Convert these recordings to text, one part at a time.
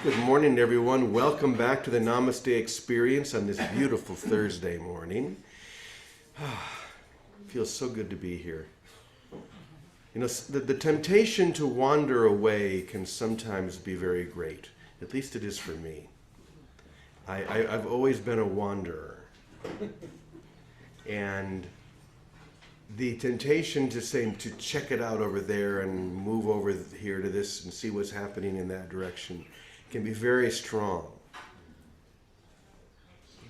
Good morning, everyone. Welcome back to the Namaste experience on this beautiful Thursday morning. Feels so good to be here. You know, the temptation to wander away can sometimes be very great. At least it is for me. I've always been a wanderer. And the temptation to check it out over there and move over here to this and see what's happening in that direction can be very strong.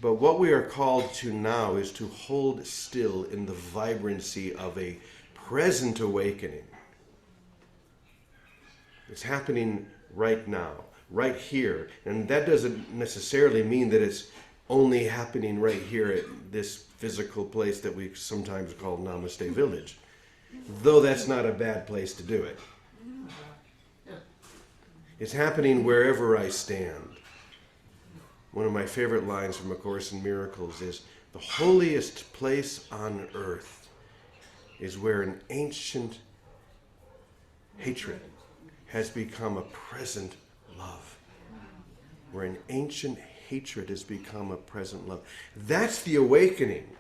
But what we are called to now is to hold still in the vibrancy of a present awakening. It's happening right now, right here. And that doesn't necessarily mean that it's only happening right here at this physical place that we sometimes call Namaste Village. Though that's not a bad place to do it. It's happening wherever I stand. One of my favorite lines from A Course in Miracles is, "The holiest place on earth is where an ancient hatred has become a present love." Where an ancient hatred has become a present love. That's the awakening.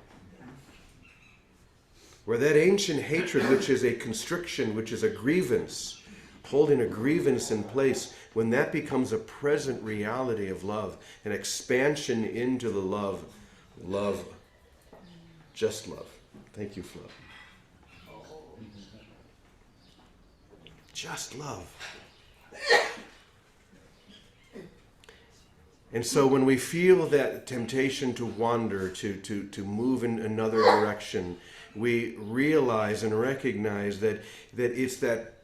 Where that ancient hatred, which is a constriction, which is a grievance, holding a grievance in place, when that becomes a present reality of love, an expansion into the love, just love. Thank you, Flo. Just love. And so when we feel that temptation to wander, to move in another direction, we realize and recognize that it's that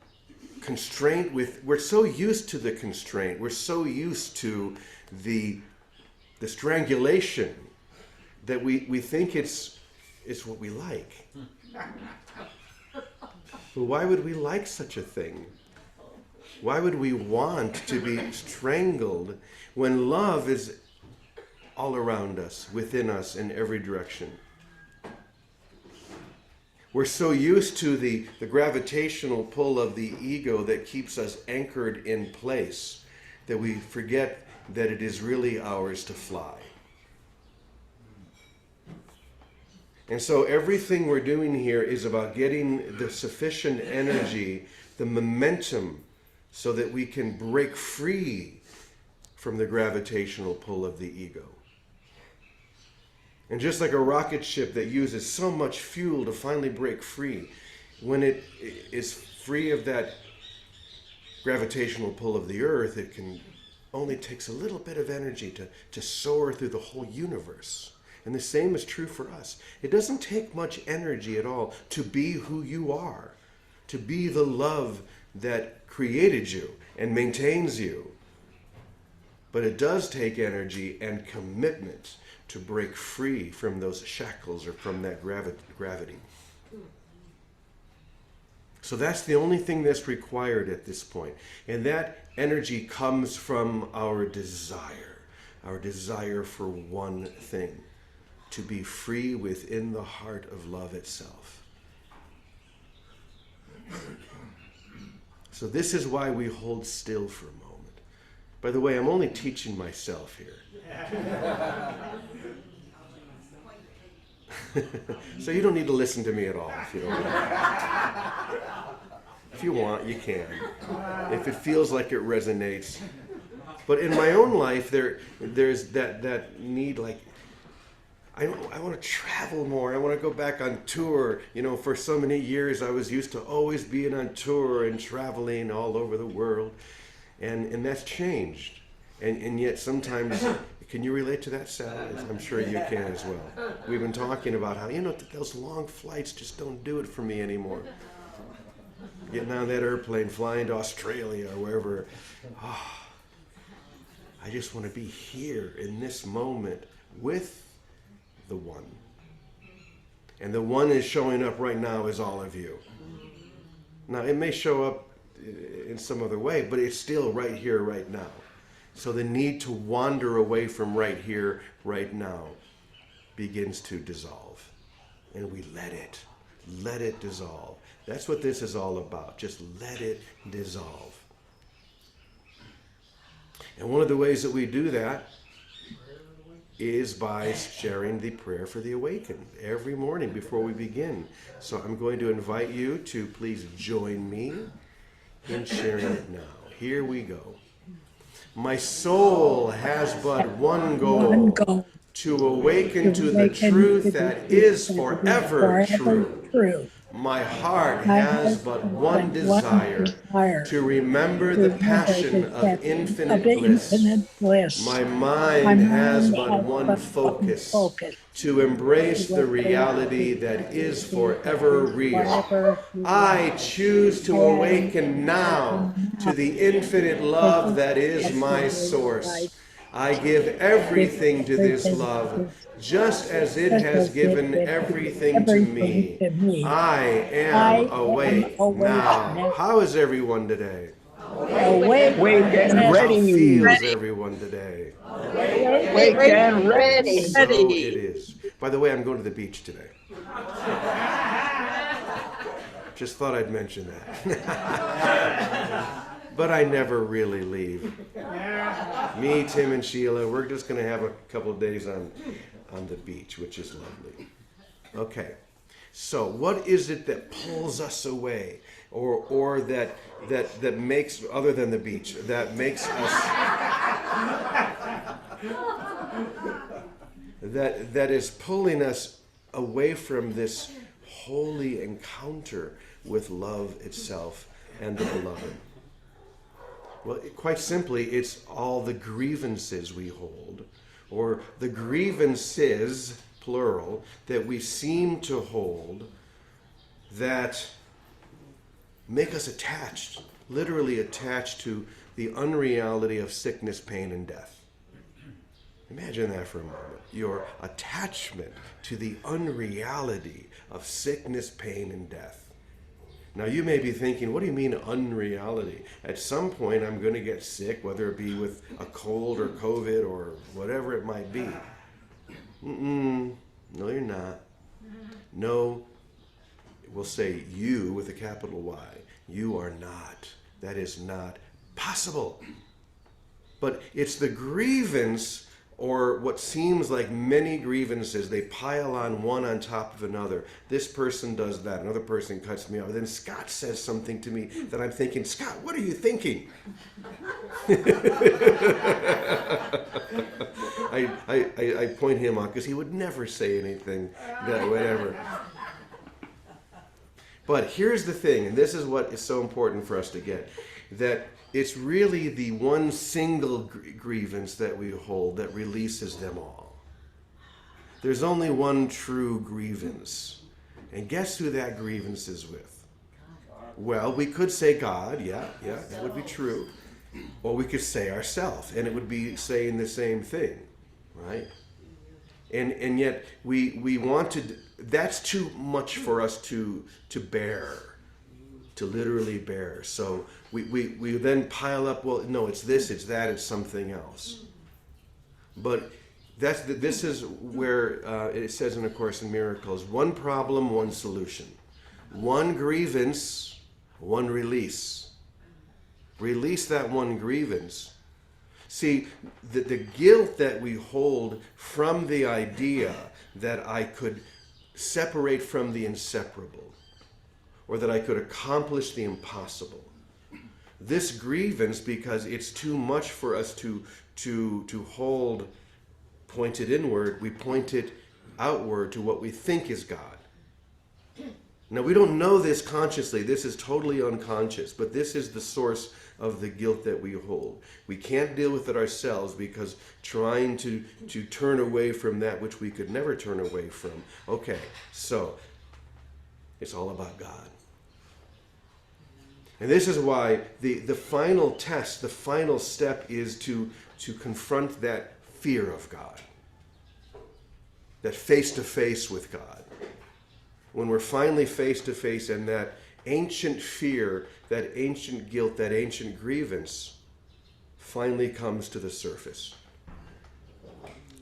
constraint we're so used to the constraint, we're so used to the strangulation that we think it's what we like. But why would we like such a thing? Why would we want to be strangled when love is all around us, within us, in every direction? We're so used to the gravitational pull of the ego that keeps us anchored in place that we forget that it is really ours to fly. And so everything we're doing here is about getting the sufficient energy, the momentum, so that we can break free from the gravitational pull of the ego. And just like a rocket ship that uses so much fuel to finally break free, when it is free of that gravitational pull of the earth, it only takes a little bit of energy to soar through the whole universe. And the same is true for us. It doesn't take much energy at all to be who you are, to be the love that created you and maintains you. But it does take energy and commitment to break free from those shackles or from that gravity. So that's the only thing that's required at this point. And that energy comes from our desire for one thing, to be free within the heart of love itself. So this is why we hold still for a moment. By the way, I'm only teaching myself here. So you don't need to listen to me at all if you don't want. If you want, you can. If it feels like it resonates. But in my own life, there's that need, like, I want to travel more. I want to go back on tour. You know, for so many years, I was used to always being on tour and traveling all over the world. And that's changed. And yet sometimes, can you relate to that, Sal? I'm sure you can as well. We've been talking about how, those long flights just don't do it for me anymore. Getting on that airplane, flying to Australia or wherever. Oh, I just want to be here in this moment with the one. And the one is showing up right now as all of you. Now, it may show up in some other way, but it's still right here, right now. So the need to wander away from right here, right now, begins to dissolve. And we let it dissolve. That's what this is all about. Just let it dissolve. And one of the ways that we do that is by sharing the prayer for the awakened every morning before we begin. So I'm going to invite you to please join me in sharing it now. Here we go. My soul has but one goal, to awaken to the truth that is forever true. My heart has but one desire, to remember the passion of infinite bliss. My mind has but one focus, to embrace the reality that is forever real. I choose to awaken now to the infinite love that is my source. I give everything to this love, just as it has given everything to me. I am awake now. How is everyone today? Awake and How ready. feels everyone today? Awake and ready. So it is. By the way, I'm going to the beach today. Just thought I'd mention that. But I never really leave. Me, Tim, and Sheila, we're just going to have a couple of days on the beach, which is lovely. Okay, so what is it that pulls us away, or that makes, other than the beach, that makes us that is pulling us away from this holy encounter with love itself and the beloved? Well, quite simply, it's all the grievances we hold, or the grievances, plural, that we seem to hold that make us attached, literally attached to the unreality of sickness, pain, and death. Imagine that for a moment. Your attachment to the unreality of sickness, pain, and death. Now you may be thinking, what do you mean unreality? At some point I'm going to get sick, whether it be with a cold or COVID or whatever it might be. No, you're not. No, we'll say you with a capital Y. You are not. That is not possible. But it's the grievance, or what seems like many grievances, they pile on one on top of another. This person does that, another person cuts me off. Then Scott says something to me that I'm thinking, Scott, what are you thinking? I point him out because he would never say anything, that whatever. But here's the thing, and this is what is so important for us to get, that it's really the one single grievance that we hold that releases them all. There's only one true grievance. And guess who that grievance is with? Well, we could say God, yeah, that would be true. Or we could say ourselves, and it would be saying the same thing, right? And yet we want to, that's too much for us to bear, to literally bear. So we then pile up, well, no, it's this, it's that, it's something else. But this is where it says in A Course in Miracles, one problem, one solution. One grievance, one release. Release that one grievance. See, the guilt that we hold from the idea that I could separate from the inseparable, or that I could accomplish the impossible. This grievance, because it's too much for us to hold pointed inward, we point it outward to what we think is God. Now, we don't know this consciously. This is totally unconscious, but this is the source of the guilt that we hold. We can't deal with it ourselves because trying to turn away from that which we could never turn away from. Okay, so it's all about God. And this is why the final test, the final step is to confront that fear of God, that face-to-face with God. When we're finally face-to-face and that ancient fear, that ancient guilt, that ancient grievance finally comes to the surface.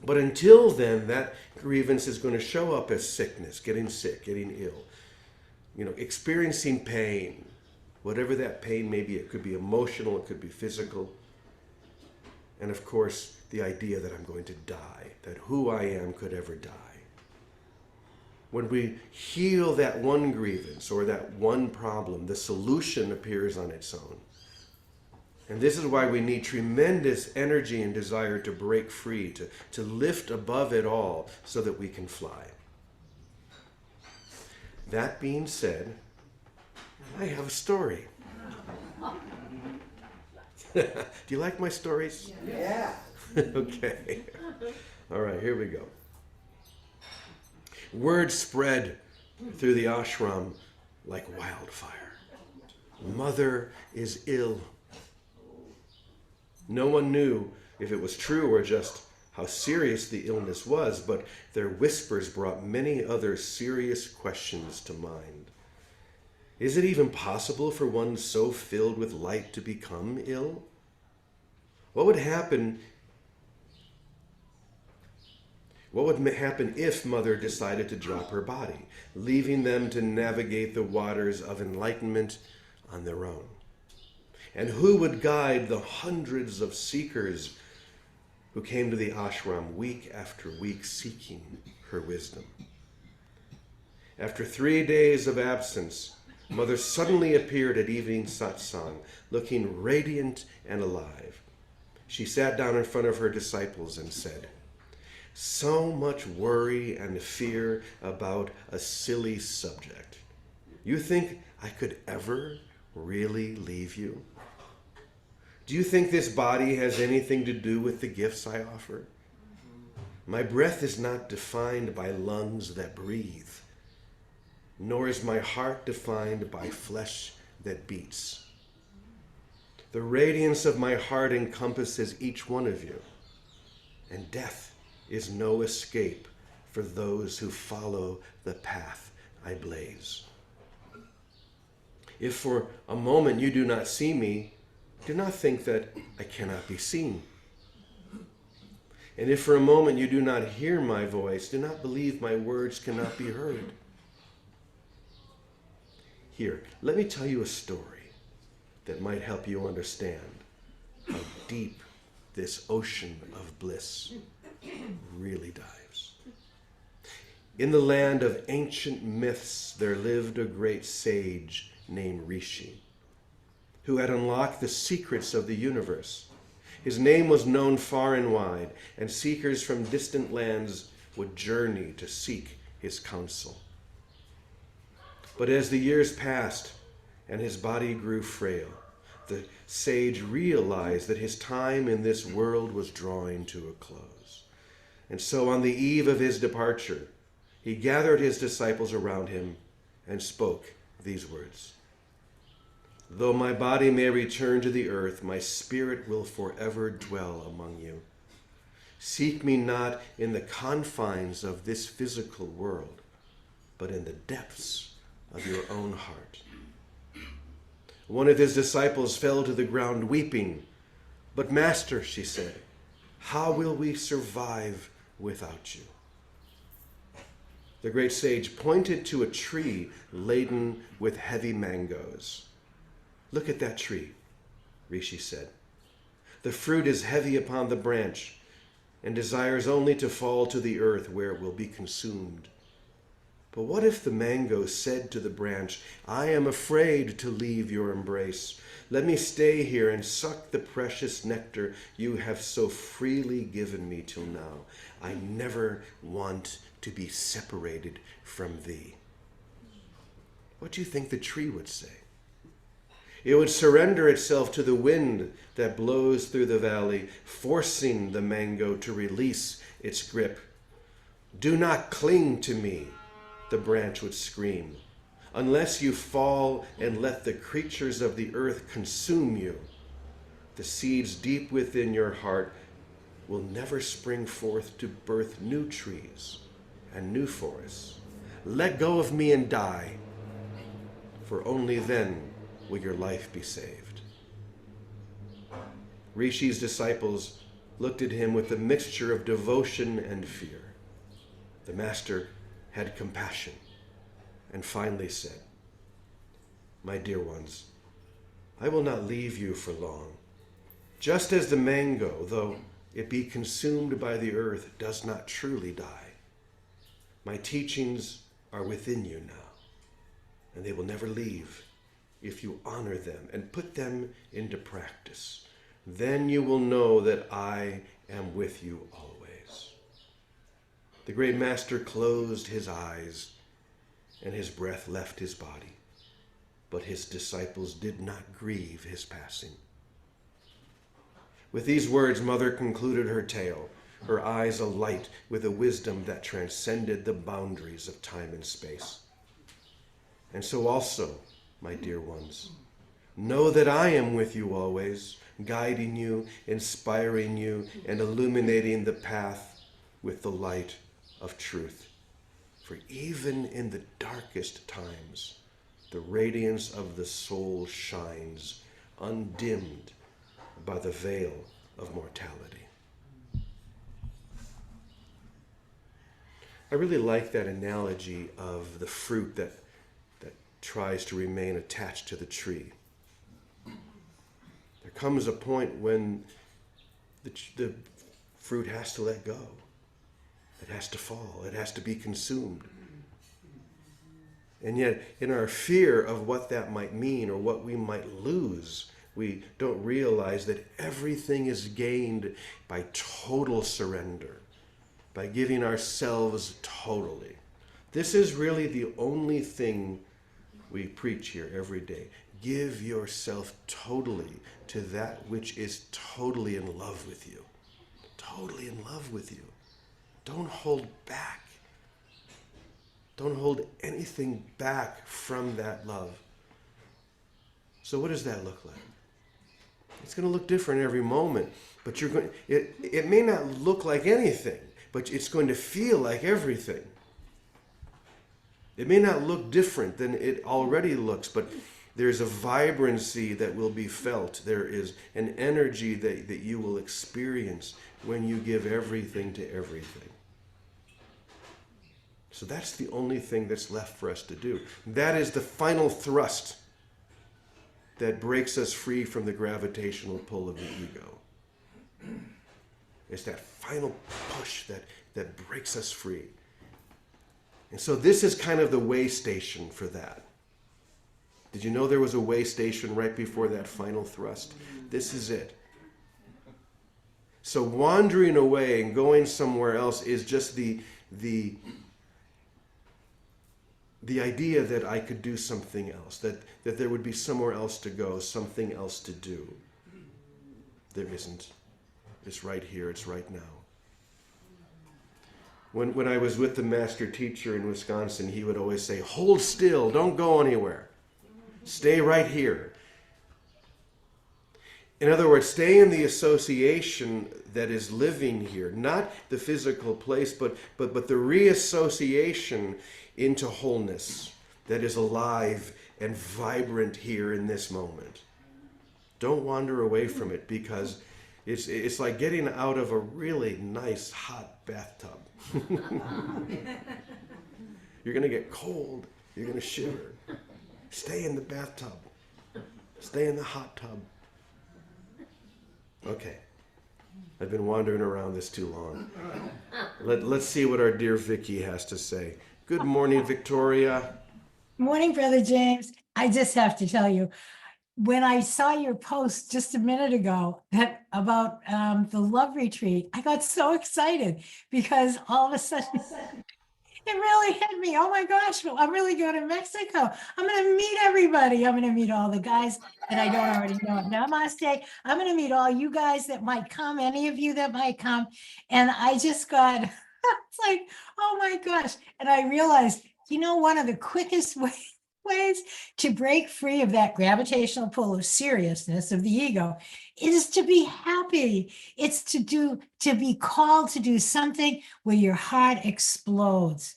But until then, that grievance is going to show up as sickness, getting sick, getting ill, experiencing pain. Whatever that pain may be, it could be emotional, it could be physical. And of course, the idea that I'm going to die, that who I am could ever die. When we heal that one grievance or that one problem, the solution appears on its own. And this is why we need tremendous energy and desire to break free, to lift above it all so that we can fly. That being said, I have a story. Do you like my stories? Yeah. Okay. All right, here we go. Word spread through the ashram like wildfire. Mother is ill. No one knew if it was true or just how serious the illness was, but their whispers brought many other serious questions to mind. Is it even possible for one so filled with light to become ill? What would happen if Mother decided to drop her body, leaving them to navigate the waters of enlightenment on their own? And who would guide the hundreds of seekers who came to the ashram week after week seeking her wisdom? After 3 days of absence, Mother suddenly appeared at evening satsang, looking radiant and alive. She sat down in front of her disciples and said, "So much worry and fear about a silly subject. You think I could ever really leave you? Do you think this body has anything to do with the gifts I offer? My breath is not defined by lungs that breathe, nor is my heart defined by flesh that beats. The radiance of my heart encompasses each one of you, and death is no escape for those who follow the path I blaze. If for a moment you do not see me, do not think that I cannot be seen. And if for a moment you do not hear my voice, do not believe my words cannot be heard. Here, let me tell you a story that might help you understand how deep this ocean of bliss really dives. In the land of ancient myths, there lived a great sage named Rishi, who had unlocked the secrets of the universe. His name was known far and wide, and seekers from distant lands would journey to seek his counsel. But as the years passed and his body grew frail, the sage realized that his time in this world was drawing to a close. And so on the eve of his departure, he gathered his disciples around him and spoke these words: "Though my body may return to the earth, my spirit will forever dwell among you. Seek me not in the confines of this physical world, but in the depths of your own heart." One of his disciples fell to the ground weeping. "But Master," she said, "how will we survive without you?" The great sage pointed to a tree laden with heavy mangoes. "Look at that tree," Rishi said. "The fruit is heavy upon the branch and desires only to fall to the earth where it will be consumed. But what if the mango said to the branch, 'I am afraid to leave your embrace. Let me stay here and suck the precious nectar you have so freely given me till now. I never want to be separated from thee.' What do you think the tree would say? It would surrender itself to the wind that blows through the valley, forcing the mango to release its grip. 'Do not cling to me,' the branch would scream. 'Unless you fall and let the creatures of the earth consume you, the seeds deep within your heart will never spring forth to birth new trees and new forests. Let go of me and die, for only then will your life be saved.'" Rishi's disciples looked at him with a mixture of devotion and fear. The master had compassion and finally said, "My dear ones, I will not leave you for long. Just as the mango, though it be consumed by the earth, does not truly die, my teachings are within you now, and they will never leave if you honor them and put them into practice. Then you will know that I am with you always. The great master closed his eyes, and his breath left his body, but his disciples did not grieve his passing. With these words, Mother concluded her tale, her eyes alight with a wisdom that transcended the boundaries of time and space. And so also, my dear ones, know that I am with you always, guiding you, inspiring you, and illuminating the path with the light of truth. For even in the darkest times, the radiance of the soul shines, undimmed by the veil of mortality. I really like that analogy of the fruit that tries to remain attached to the tree. There comes a point when the fruit has to let go. It has to fall. It has to be consumed. And yet, in our fear of what that might mean or what we might lose, we don't realize that everything is gained by total surrender, by giving ourselves totally. This is really the only thing we preach here every day. Give yourself totally to that which is totally in love with you. Totally in love with you. Don't hold back. Don't hold anything back from that love. So what does that look like? It's going to look different every moment, but it may not look like anything, but it's going to feel like everything. It may not look different than it already looks, but there's a vibrancy that will be felt. There is an energy that you will experience when you give everything to everything. So that's the only thing that's left for us to do. That is the final thrust that breaks us free from the gravitational pull of the ego. It's that final push that breaks us free. And so this is kind of the way station for that. Did you know there was a way station right before that final thrust? This is it. So wandering away and going somewhere else is just the idea that I could do something else, that there would be somewhere else to go, something else to do. There isn't. It's right here, it's right now. When I was with the master teacher in Wisconsin, he would always say, hold still, don't go anywhere. Stay right here. In other words, stay in the association that is living here, not the physical place, but the reassociation into wholeness that is alive and vibrant here in this moment. Don't wander away from it, because it's like getting out of a really nice hot bathtub. You're going to get cold. You're going to shiver. Stay in the bathtub. Stay in the hot tub. Okay. I've been wandering around this too long. Let's see what our dear Vicky has to say. Good morning, Victoria. Morning, Brother James. I just have to tell you, when I saw your post just a minute ago about the love retreat, I got so excited because all of a sudden it really hit me. Oh my gosh, well, I'm really going to Mexico. I'm going to meet everybody. I'm going to meet all the guys that I don't already know at Namaste. I'm going to meet all you guys that might come, any of you that might come. And I just got, it's like, oh my gosh. And I realized, one of the quickest ways to break free of that gravitational pull of seriousness of the ego is to be happy. It's to be called to do something where your heart explodes.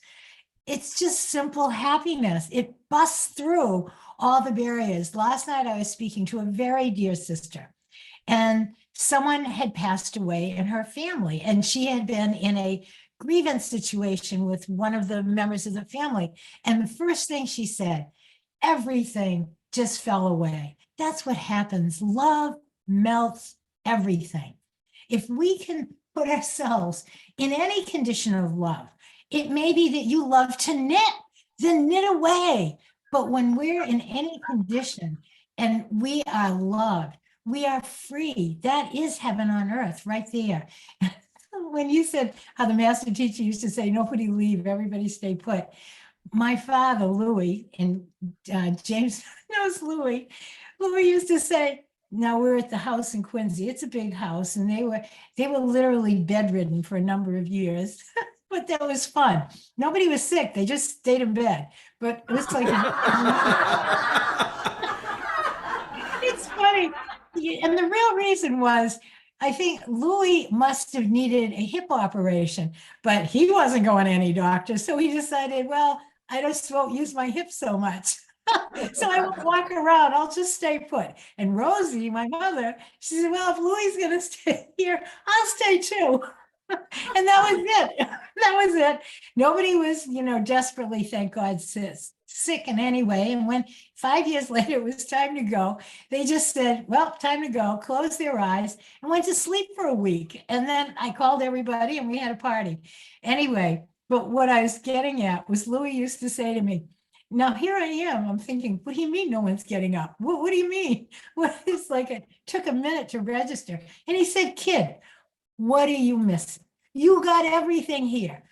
It's just simple happiness. It busts through all the barriers. Last night I was speaking to a very dear sister, and someone had passed away in her family, and she had been in a grievance situation with one of the members of the family. And the first thing she said, everything just fell away. That's what happens. Love melts everything. If we can put ourselves in any condition of love, it may be that you love to knit, then knit away. But when we're in any condition and we are loved, we are free. That is heaven on earth right there. When you said how the master teacher used to say, nobody leave, everybody stay put. My father, Louis, and James knows Louis. Louis used to say, now we're at the house in Quincy. It's a big house, and they were literally bedridden for a number of years. But that was fun. Nobody was sick. They just stayed in bed. But it was like, it's funny. And the real reason was, I think Louis must have needed a hip operation, but he wasn't going to any doctor. So he decided, well, I just won't use my hips so much. So I won't walk around. I'll just stay put. And Rosie, my mother, she said, well, if Louis is going to stay here, I'll stay too. And that was it. That was it. Nobody was, desperately, thank God, sick in any way. And when 5 years later it was time to go, they just said, well, time to go, closed their eyes and went to sleep for a week. And then I called everybody and we had a party. Anyway, but what I was getting at was Louis used to say to me, now here I am, I'm thinking, what do you mean no one's getting up? What do you mean? Well, it's like it took a minute to register. And he said, kid, what are you missing? You got everything here.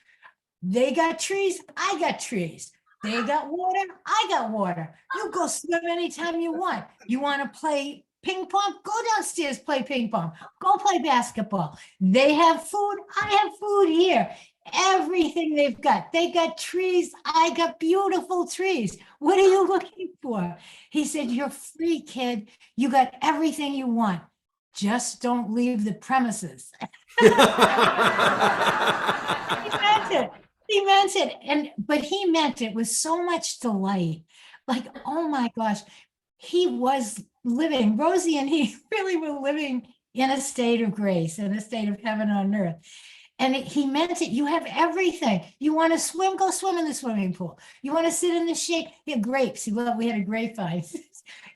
They got trees, I got trees. They got water, I got water. You go swim anytime you want. You want to play ping pong? Go downstairs, play ping pong. Go play basketball. They have food, I have food here. Everything they've got. They got trees, I got beautiful trees. What are you looking for? He said, you're free, kid. You got everything you want. Just don't leave the premises. He meant it. He meant it. But he meant it with so much delight. Like, oh my gosh, he was living, Rosie and he really were living in a state of grace, in a state of heaven on earth. And he meant it. You have everything. You want to swim, go swim in the swimming pool. You want to sit in the shade, he had grapes. We had a grapevine.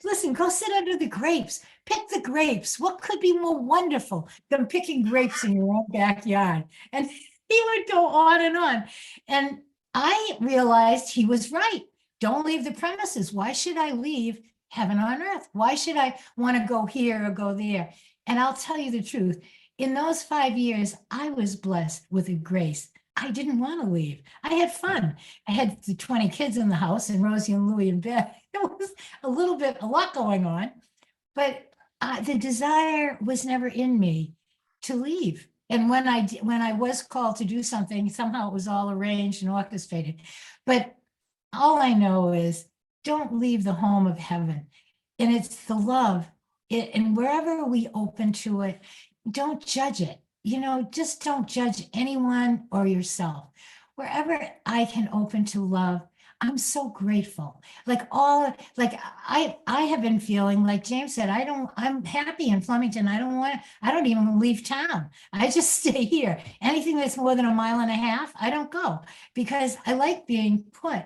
Listen, go sit under the grapes. Pick the grapes. What could be more wonderful than picking grapes in your own backyard? And he would go on and on. And I realized he was right. Don't leave the premises. Why should I leave heaven on earth? Why should I want to go here or go there? And I'll tell you the truth. In those 5 years, I was blessed with a grace. I didn't want to leave. I had fun. I had the 20 kids in the house and Rosie and Louie in bed. It was a lot going on, but the desire was never in me to leave. And when I was called to do something, somehow it was all arranged and orchestrated. But all I know is don't leave the home of heaven. And it's the love. And wherever we open to it, don't judge it. Just don't judge anyone or yourself. Wherever I can open to love, I'm so grateful. I have been feeling, like James said, I'm happy in Flemington. I don't even leave town. I just stay here. Anything that's more than 1.5 miles, I don't go because I like being put.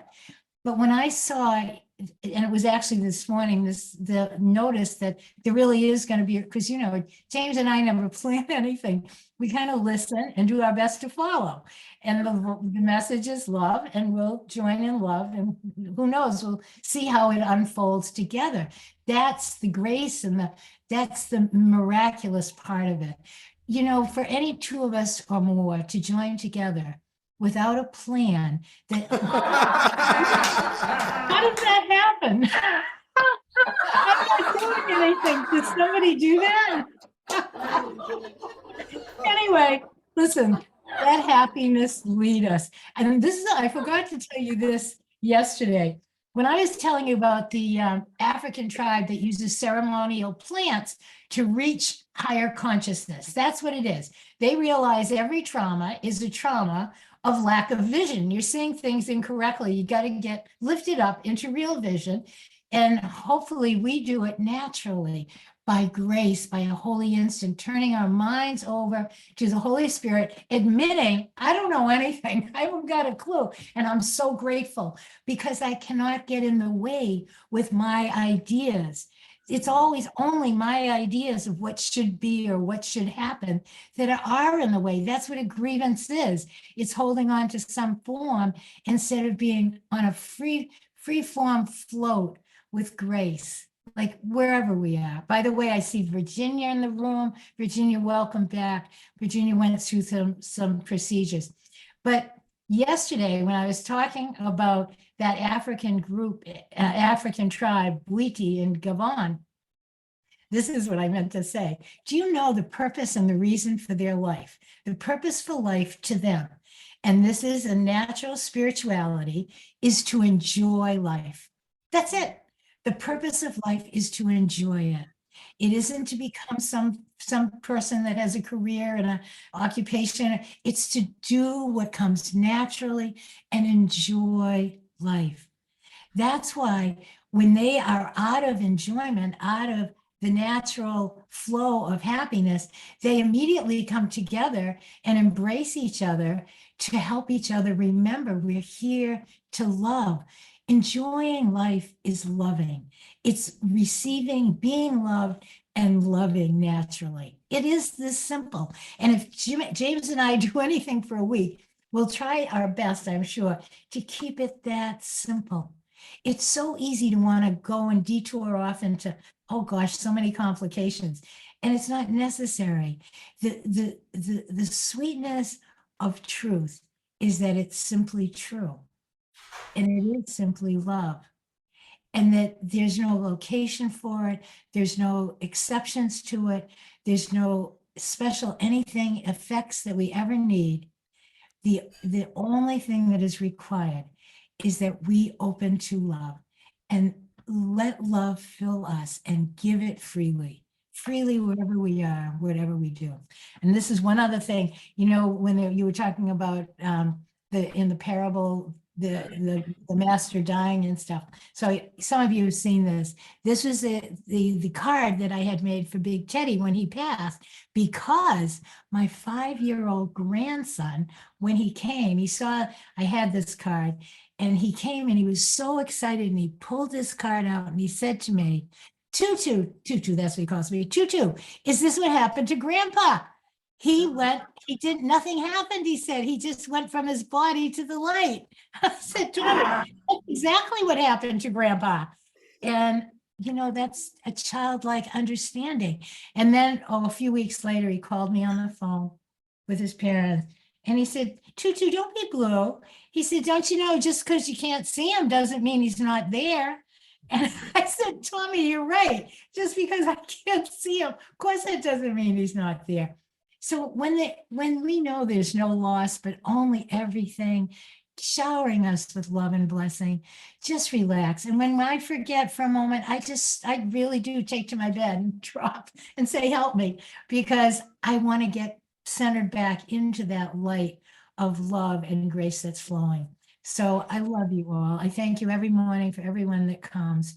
But when I saw, and it was actually this morning, the notice that there really is going to be, because James and I never plan anything. We kind of listen and do our best to follow. And the message is love, and we'll join in love. And who knows, we'll see how it unfolds together. That's the grace and that's the miraculous part of it. For any two of us or more to join together without a plan, how does that happen? I'm not doing anything. Did somebody do that? Anyway, listen, let happiness lead us. And I forgot to tell you this yesterday. When I was telling you about the African tribe that uses ceremonial plants to reach higher consciousness, that's what it is. They realize every trauma is a trauma of lack of vision. You're seeing things incorrectly. You got to get lifted up into real vision. And hopefully we do it naturally by grace, by a holy instant, turning our minds over to the Holy Spirit, admitting, I don't know anything. I haven't got a clue. And I'm so grateful because I cannot get in the way with my ideas. it's always only my ideas of what should be or what should happen that are in the way. That's what a grievance is. It's holding on to some form instead of being on a free form float with grace, like wherever we are. By the way, I see Virginia in the room. Virginia, welcome back. Virginia went through some procedures. But yesterday, when I was talking about that African group, African tribe, Bwiti in Gabon, this is what I meant to say. Do you know the purpose and the reason for their life? The purpose for life to them, and this is a natural spirituality, is to enjoy life. That's it. The purpose of life is to enjoy it. It isn't to become some person that has a career and an occupation. It's to do what comes naturally and enjoy life. That's why when they are out of enjoyment, out of the natural flow of happiness, they immediately come together and embrace each other to help each other remember we're here to love. Enjoying life is loving. It's receiving, being loved, and loving naturally. It is this simple. And if James and I do anything for a week, we'll try our best, I'm sure, to keep it that simple. It's so easy to want to go and detour off into, oh gosh, so many complications. And it's not necessary. The sweetness of truth is that it's simply true. And it is simply love. And that there's no location for it. There's no exceptions to it. There's no special anything effects that we ever need. The only thing that is required is that we open to love and let love fill us and give it freely wherever we are, whatever we do. And this is one other thing, when you were talking about in the parable, the master dying and stuff. So some of you have seen this. This was the card that I had made for Big Teddy when he passed, because my 5-year-old grandson, when he came, he saw I had this card, and he came and he was so excited, and he pulled this card out and he said to me, Tutu, that's what he calls me, Tutu, is this what happened to Grandpa? Nothing happened, he said. He just went from his body to the light. I said to him, that's exactly what happened to Grandpa. And, that's a childlike understanding. And then, a few weeks later, he called me on the phone with his parents. And he said, Tutu, don't be blue. He said, don't you know, just because you can't see him doesn't mean he's not there. And I said, Tommy, you're right. Just because I can't see him, of course that doesn't mean he's not there. So when we know there's no loss, but only everything showering us with love and blessing, just relax. And when I forget for a moment, I really do take to my bed and drop and say, help me, because I want to get centered back into that light of love and grace that's flowing. So I love you all. I thank you every morning for everyone that comes.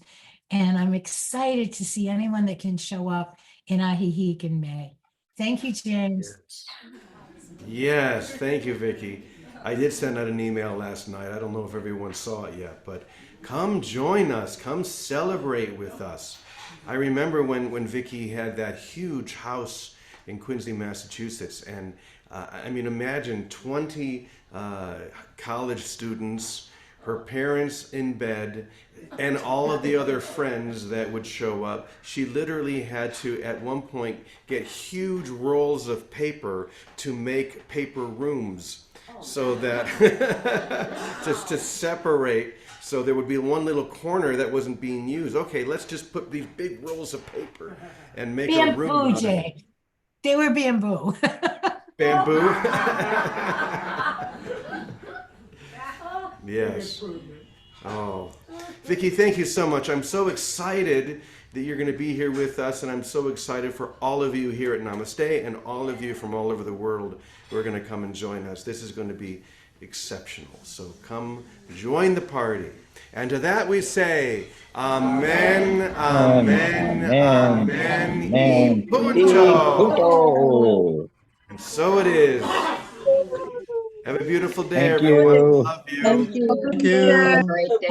And I'm excited to see anyone that can show up in Ahihik in May. Thank you, James. Yes, thank you, Vicki. I did send out an email last night. I don't know if everyone saw it yet, but come join us. Come celebrate with us. I remember when Vicki had that huge house in Quincy, Massachusetts, and imagine 20 college students, her parents in bed, and all of the other friends that would show up. She literally had to, at one point, get huge rolls of paper to make paper rooms, so that just to separate. So there would be one little corner that wasn't being used. Okay, let's just put these big rolls of paper and make a room out of it. They were bamboo. Bamboo? Yes. Oh, Vicki, thank you so much. I'm so excited that you're going to be here with us, and I'm so excited for all of you here at Namaste and all of you from all over the world who are going to come and join us. This is going to be exceptional. So come join the party. And to that we say, Amen, Amen, Amen, Amen. Punto. And so it is. Have a beautiful day, everyone. Love you. Thank you. Thank you. Great day.